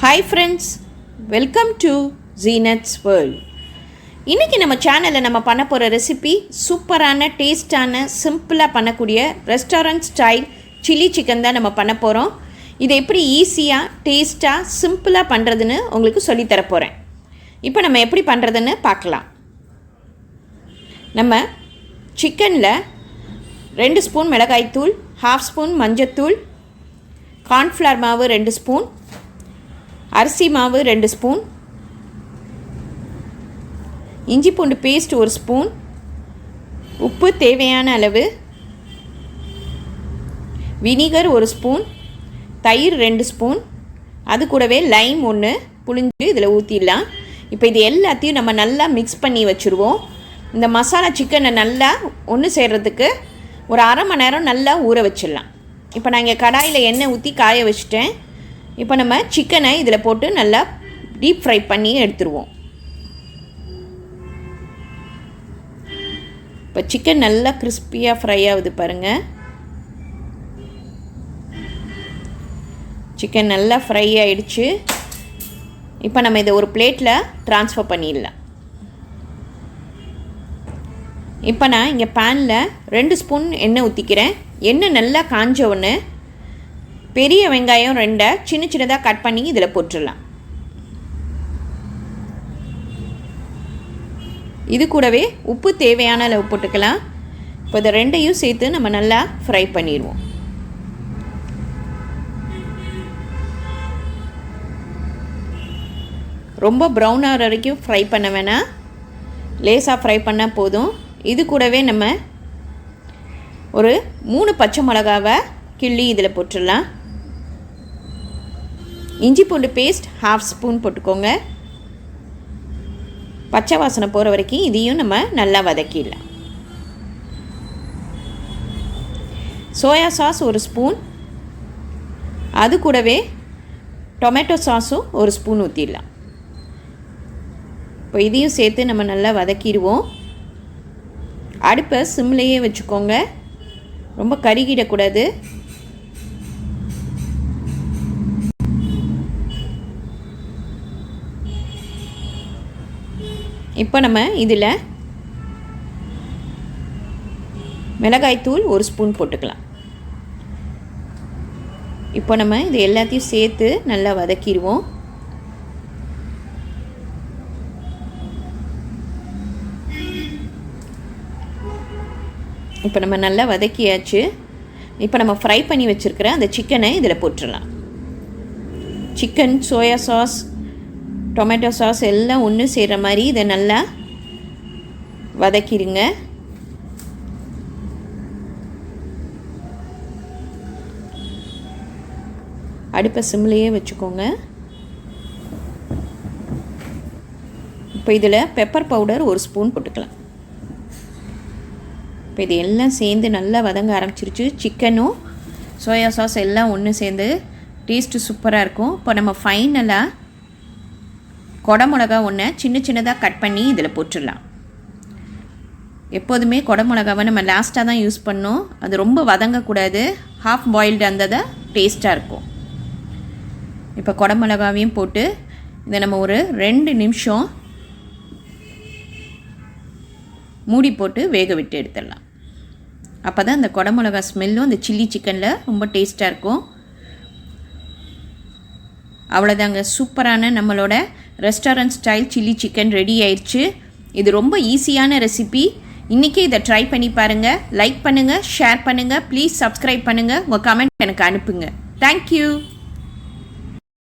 Hi friends, welcome to Zeenath'sworld. இன்றைக்கி நம்ம சேனலில் நம்ம பண்ண போகிற ரெசிபி சூப்பரான டேஸ்டான சிம்பிளாக பண்ணக்கூடிய ரெஸ்டாரண்ட் ஸ்டைல் சில்லி சிக்கன் தான் நம்ம பண்ண போகிறோம். இதை எப்படி ஈஸியாக டேஸ்ட்டாக சிம்பிளாக பண்ணுறதுன்னு உங்களுக்கு சொல்லித்தர போகிறேன். இப்போ நம்ம எப்படி பண்ணுறதுன்னு பார்க்கலாம். நம்ம சிக்கனில் 2 ஸ்பூன் மிளகாய்த்தூள், 1/2 ஸ்பூன் மஞ்சத்தூள், கார்ன்ஃப்ளவர் மாவு 2 ஸ்பூன், அரிசி மாவு 2 ஸ்பூன், இஞ்சி பூண்டு பேஸ்ட் 1 ஸ்பூன், உப்பு தேவையான அளவு, வினிகர் 1 ஸ்பூன், தயிர் 2 ஸ்பூன், அது கூடவே லைம் 1 புளிஞ்சு இதில் ஊற்றிடலாம். இப்போ இது எல்லாத்தையும் நம்ம நல்லா மிக்ஸ் பண்ணி வச்சுருவோம். இந்த மசாலா சிக்கனை நல்லா ஒன்று சேர்கிறதுக்கு ஒரு அரை மணி நேரம் நல்லா ஊற வச்சிடலாம். இப்போ நான் இங்கே கடாயில் எண்ணெய் ஊற்றி காய வச்சுட்டேன். இப்போ நம்ம சிக்கனை இதில் போட்டு நல்லா டீப் ஃப்ரை பண்ணி எடுத்துருவோம். இப்போ சிக்கன் நல்லா கிறிஸ்பியாக ஃப்ரை ஆகுது பாருங்கள். சிக்கன் நல்லா ஃப்ரை ஆகிடுச்சு. இப்போ நம்ம இதை ஒரு பிளேட்டில் ட்ரான்ஸ்ஃபர் பண்ணிடலாம். இப்போ நான் இங்கே பேனில் 2 ஸ்பூன் எண்ணெய் ஊற்றிக்கிறேன். எண்ணெய் நல்லா காஞ்ச உடனே பெரிய வெங்காயம் 2 சின்ன சின்னதாக கட் பண்ணி இதில் போட்டுடலாம். இது கூடவே உப்பு தேவையான அளவு போட்டுக்கலாம். இப்போ இதை 2ஐயும் சேர்த்து நம்ம நல்லா ஃப்ரை பண்ணிடுவோம். ரொம்ப ப்ரௌன் ஆகிற வரைக்கும் ஃப்ரை பண்ண வேணாம், லேசாக ஃப்ரை பண்ணால் போதும். இது கூடவே நம்ம ஒரு 3 பச்சை மிளகாவை கிள்ளி இதில் போட்டுடலாம். இஞ்சி பூண்டு பேஸ்ட் 1/2 ஸ்பூன் போட்டுக்கோங்க. பச்சை வாசனை போகிற வரைக்கும் இதையும் நம்ம நல்லா வதக்கிடலாம். சோயா சாஸ் 1 ஸ்பூன், அது கூடவே டொமேட்டோ சாஸும் 1 ஸ்பூன் ஊற்றிடலாம். இப்போ இதையும் சேர்த்து நம்ம நல்லா வதக்கிடுவோம். அடுப்பை சிம்லேயே வச்சுக்கோங்க, ரொம்ப கருகிடக்கூடாது. இப்போ நம்ம இதில் மிளகாய்த்தூள் 1 ஸ்பூன் போட்டுக்கலாம். இப்போ நம்ம இது எல்லாத்தையும் சேர்த்து நல்லா வதக்கிடுவோம். இப்போ நம்ம நல்லா வதக்கியாச்சு. இப்போ நம்ம ஃப்ரை பண்ணி வச்சுருக்கிற அந்த சிக்கனை இதில் போட்டுடலாம். Chicken, soya sauce, tomato sauce எல்லாம் ஒன்று சேர்கிற மாதிரி இதை நல்லா வதக்கிடுங்க. அடுப்பை சிம்லேயே வச்சுக்கோங்க. இப்போ இதில் பெப்பர் பவுடர் 1 ஸ்பூன் போட்டுக்கலாம். இப்போ இது எல்லாம் சேர்ந்து நல்லா வதங்க ஆரம்பிச்சிருச்சு. சிக்கனும் சோயா சாஸ் எல்லாம் ஒன்று சேர்ந்து டேஸ்ட்டு சூப்பராக இருக்கும். இப்போ நம்ம ஃபைனலாக கொடமிளகா 1 சின்ன சின்னதாக கட் பண்ணி இதில் போட்டுடலாம். எப்போதுமே கொடமிளகாவை நம்ம லாஸ்ட்டாக தான் யூஸ் பண்ணோம். அது ரொம்ப வதங்கக்கூடாது, ஹாஃப் பாயில்டு அந்ததான் டேஸ்ட்டாக இருக்கும். இப்போ கொடமிளகாவையும் போட்டு இதை நம்ம ஒரு 2 நிமிஷம் மூடி போட்டு வேக விட்டு எடுத்துடலாம். அப்போ தான் அந்த கொடமிளகா ஸ்மெல்லும் அந்த சில்லி சிக்கனில் ரொம்ப டேஸ்ட்டாக இருக்கும். அவ்வளோதாங்க, சூப்பரான நம்மளோட restaurant style chilli chicken ready ஆயிடுச்சு. இது ரொம்ப ஈஸியான ரெசிபி. இன்றைக்கி இதை ட்ரை பண்ணி பாருங்கள். லைக் பண்ணுங்கள், ஷேர் பண்ணுங்கள், ப்ளீஸ் சப்ஸ்கிரைப் பண்ணுங்கள், உங்கள் கமெண்ட் எனக்கு அனுப்புங்க. தேங்க்யூ.